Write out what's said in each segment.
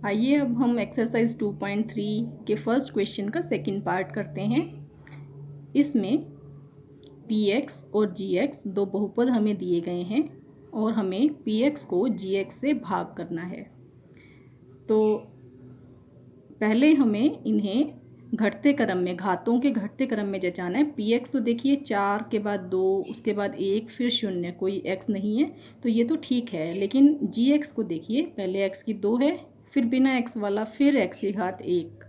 आइए अब हम एक्सरसाइज 2.3 के फर्स्ट क्वेश्चन का सेकंड पार्ट करते हैं। इसमें px और gx दो बहुपद हमें दिए गए हैं और हमें px को gx से भाग करना है। तो पहले हमें इन्हें घटते क्रम में, घातों के घटते क्रम में जचाना है। px तो देखिए 4 के बाद 2, उसके बाद 1, फिर 0, कोई x नहीं है तो ये तो ठीक है। लेकिन gx को देखिए, पहले x की 2 है, फिर बिना x वाला, फिर x की घात 1।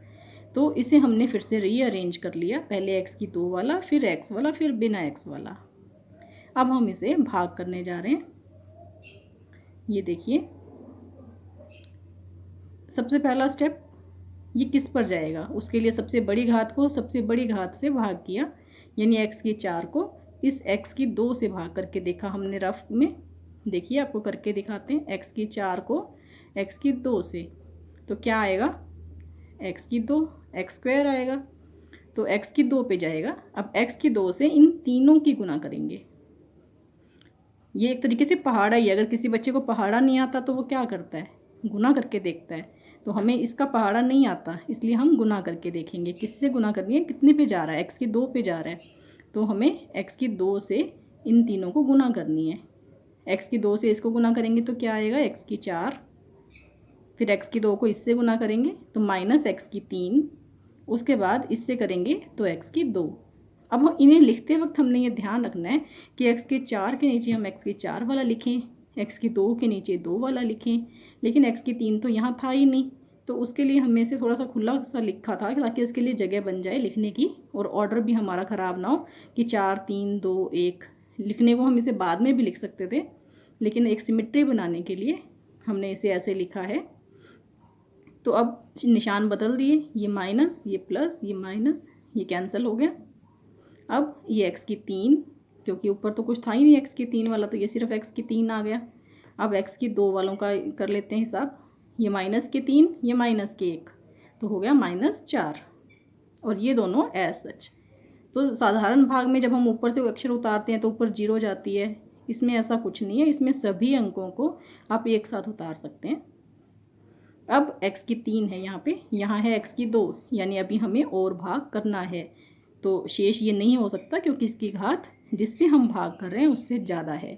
तो इसे हमने फिर से रीअरेंज कर लिया, पहले x की 2 वाला, फिर x वाला, फिर बिना x वाला। अब हम इसे भाग करने जा रहे हैं। ये देखिए, सबसे पहला स्टेप, ये किस पर जाएगा, उसके लिए सबसे बड़ी घात को सबसे बड़ी घात से भाग किया, यानी x की 4 को इस x की 2 से भाग करके देखा हमने रफ में। देखिए आपको करके दिखाते हैं, x की 4 को x की 2 से, तो क्या आएगा, x की 2, x स्क्वायर आएगा। तो x की 2 पे जाएगा। अब x की 2 से इन तीनों की गुना करेंगे। ये एक तरीके से पहाड़ा ही है। अगर किसी बच्चे को पहाड़ा नहीं आता तो वो क्या करता है, गुना करके देखता है। तो हमें इसका पहाड़ा नहीं आता, इसलिए हम गुना करके देखेंगे। किससे गुना करनी है, कितने पे जा रहा है, x की 2 पे जा रहा है, तो हमें x की 2 से इन तीनों को गुना करनी है। x की 2 से इसको गुना करेंगे तो क्या आएगा, x की 4, फिर x की 2 को इससे गुना करेंगे तो माइनस x की 3, उसके बाद इससे करेंगे तो x की 2। अब हम इन्हें लिखते वक्त हमने ये ध्यान रखना है कि x के 4 के नीचे हम x की 4 वाला लिखें, x की 2 के नीचे 2 वाला लिखें। लेकिन x की 3 तो यहाँ था ही नहीं, तो उसके लिए हमने इसे थोड़ा सा खुला सा लिखा था ताकि इसके लिए जगह बन जाए लिखने की, और ऑर्डर भी हमारा ख़राब ना हो कि 4 3 2 1। लिखने को हम इसे बाद में भी लिख सकते थे, लेकिन एक सिमेट्री बनाने के लिए हमने इसे ऐसे लिखा है। तो अब निशान बदल दिए, ये माइनस, ये प्लस, ये माइनस, ये कैंसिल हो गया। अब ये x की 3, क्योंकि ऊपर तो कुछ था ही नहीं x की 3 वाला, तो ये सिर्फ x की 3 आ गया। अब x की 2 वालों का कर लेते हैं हिसाब, ये माइनस के 3, ये माइनस के 1, तो हो गया -4। और ये दोनों एज सच। तो साधारण भाग में जब हम ऊपर से अक्षर उतारते हैं तो ऊपर 0 जाती है, इसमें ऐसा कुछ नहीं है, इसमें सभी अंकों को आप एक साथ उतार सकते हैं। अब x की 3 है यहाँ पे, यहाँ है x की 2, यानी अभी हमें और भाग करना है। तो शेष ये नहीं हो सकता क्योंकि इसकी घात जिससे हम भाग कर रहे हैं उससे ज़्यादा है।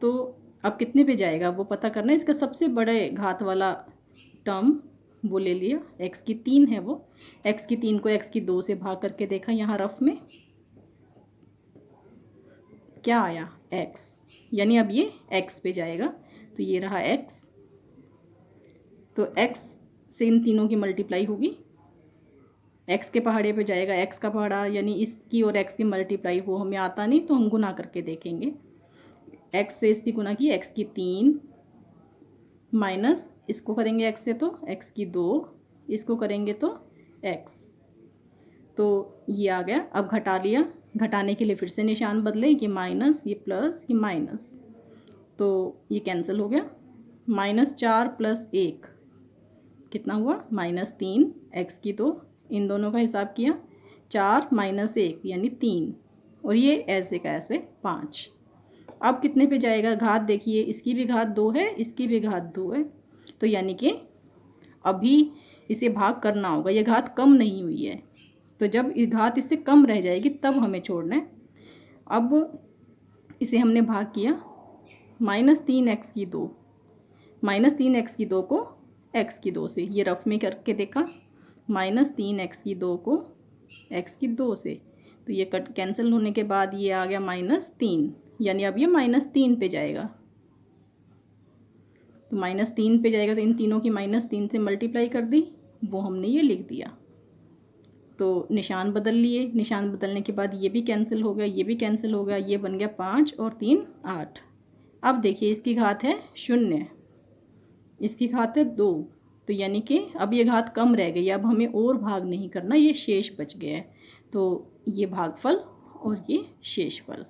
तो अब कितने पे जाएगा वो पता करना है। इसका सबसे बड़े घात वाला टर्म वो ले लिया, x की 3 है वो, x की 3 को x की 2 से भाग करके देखा यहाँ रफ में, क्या आया, x, यानी अब ये x पे जाएगा। तो ये रहा x, तो x से इन तीनों की मल्टीप्लाई होगी, x के पहाड़े पे जाएगा, x का पहाड़ा यानी इसकी और x की मल्टीप्लाई, वो हमें आता नहीं तो हम गुना करके देखेंगे। x से इसकी गुना की, x की 3 माइनस इसको करेंगे x से तो x की 2, इसको करेंगे तो x, तो ये आ गया। अब घटा लिया, घटाने के लिए फिर से निशान बदले, ये माइनस, ये प्लस, ये माइनस, तो ये कैंसिल हो गया। -4 + 1 कितना हुआ, -3, x की 2, इन दोनों का हिसाब किया, 4 - 1 यानी 3, और ये ऐसे का ऐसे 5। अब कितने पे जाएगा, घात देखिए, इसकी भी घात 2 है, इसकी भी घात 2 है, तो यानी कि अभी इसे भाग करना होगा, ये घात कम नहीं हुई है। तो जब इस घात इससे कम रह जाएगी तब हमें छोड़ना है। अब इसे हमने भाग किया, -3x की 2, -3x की 2 को x की 2 से, ये रफ में करके देखा, -3x की 2 को x की 2 से, तो ये कट कैंसिल होने के बाद ये आ गया -3, यानी अब ये -3 पे जाएगा। तो -3 पे जाएगा तो इन तीनों की -3 से मल्टीप्लाई कर दी, वो हमने ये लिख दिया। तो निशान बदल लिए, निशान बदलने के बाद ये भी कैंसिल हो गया, ये भी कैंसिल हो गया, ये बन गया 5 और 3 8। अब देखिए इसकी घात है 0, इसकी घात है 2, तो यानी कि अब ये घात कम रह गई, अब हमें और भाग नहीं करना, ये शेष बच गया है। तो ये भागफल और ये शेषफल।